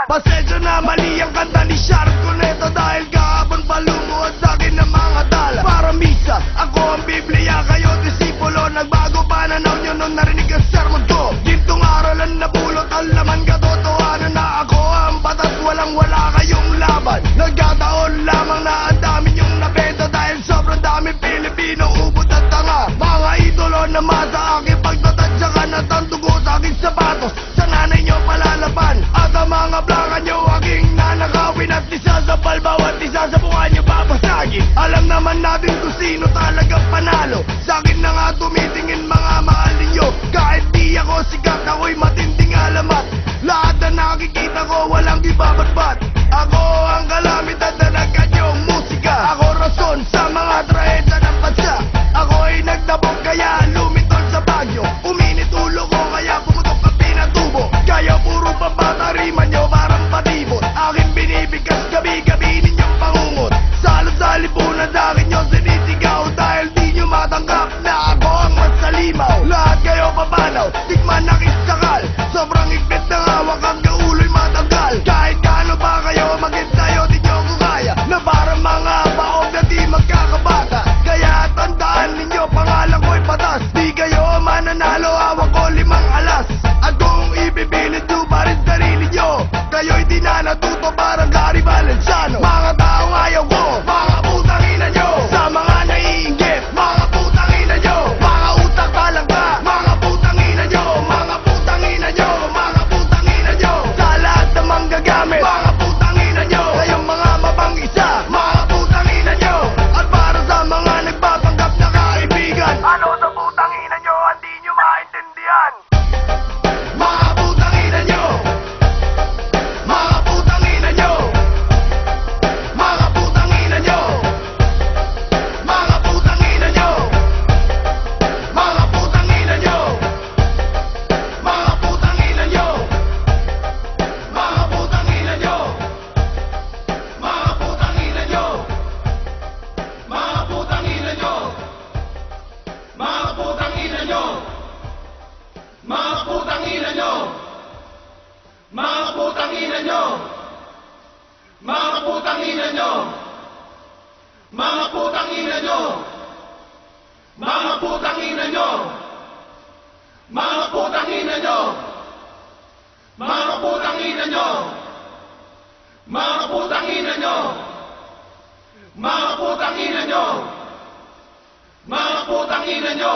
Pasensya na mali ang kanta ni Sharon Cuneta, dahil kahapon pa lumuhod sa'kin ng mga dala. Para misa, ako ang Biblia, kayo disipulo. Nagbago pananaw nyo nung narinig ang sermon ko. Gintong aralan na pulot ang laman, katotohanan na ako ang batas, walang wala kayong laban. Nagkataon lamang na ang dami nyong nabenta, dahil sobrang daming Pilipino ubod at tanga. Mga idolo naman sa aking pagtatansya ka na tandugo sa aking sapatos. Sa nanay nyo palalaban, at ang mga blaka nyo aking nanakawin, at isa sa palbaw at isa sa bunga nyo babasagin. Alam naman natin kung sino talagang panalo. Sa akin na nga tumitingin mga mahal ninyo. Kahit di ako sikat, ako'y matinding alamat. Lahat na nakikita ko walang ibabatbat. Ako ang kalamidad na nagkanyong musika. Ako rason sa mga trahedya ng bansa. Ako'y nagdabog kaya lumitol sa bagyo. Uminit ulo ko kaya pumutok ang pinatubo. Kaya puro pambata rima nyo parang patibot. Aking binibigkas gabi-gabi ninyong pangungot. Salot sa lipunan akin nyo sinisigaw, dahil di nyo matanggap na ako ang masalimaw. Lahat kayo papanaw, tikman na kisakal. Sobrang higpit ng hawak ang kaulo'y matanggal. Kahit gaano pa kayo maghintayo, di nyo ko kaya. Na parang mga baog na di magkakabata. Kaya tandaan ninyo, pangalan ko'y patas. Di kayo mananalo, hawak ko 5 alas. At kung ibibilid nyo pa rin sarili nyo, kayo'y di na natuto parang Gary Valenciano. Mga taong ayaw ko, mga putang ina nyo. Sa mga naiinggit, mga putang ina nyo. Mga utak talangka, mga putang ina nyo. Mga putang ina nyo, mga putang ina nyo. Sa lahat ng manggagamit, mga putang ina nyo. Kayong mga mabangisa, mga putang ina nyo. At para sa mga nagpapanggap na kaibigan, ano sa putang ina nyo, hindi nyo maintindihan. Mga putang ina nyo, mga putang ina nyo. Mga putang ina nyo, mga putang ina nyo. Mga putang ina nyo, mga putang ina nyo. Mga putang ina nyo, mga putang ina nyo. Mga putang ina nyo, mga putang ina nyo. Mga putang ina nyo, mga putang ina nyo. Mga putang ina nyo, mga putang ina nyo. Mga putang ina nyo, mga putang ina nyo. Mga putang ina nyo, mga putang ina nyo. Mga putang ina nyo, mga putang ina nyo.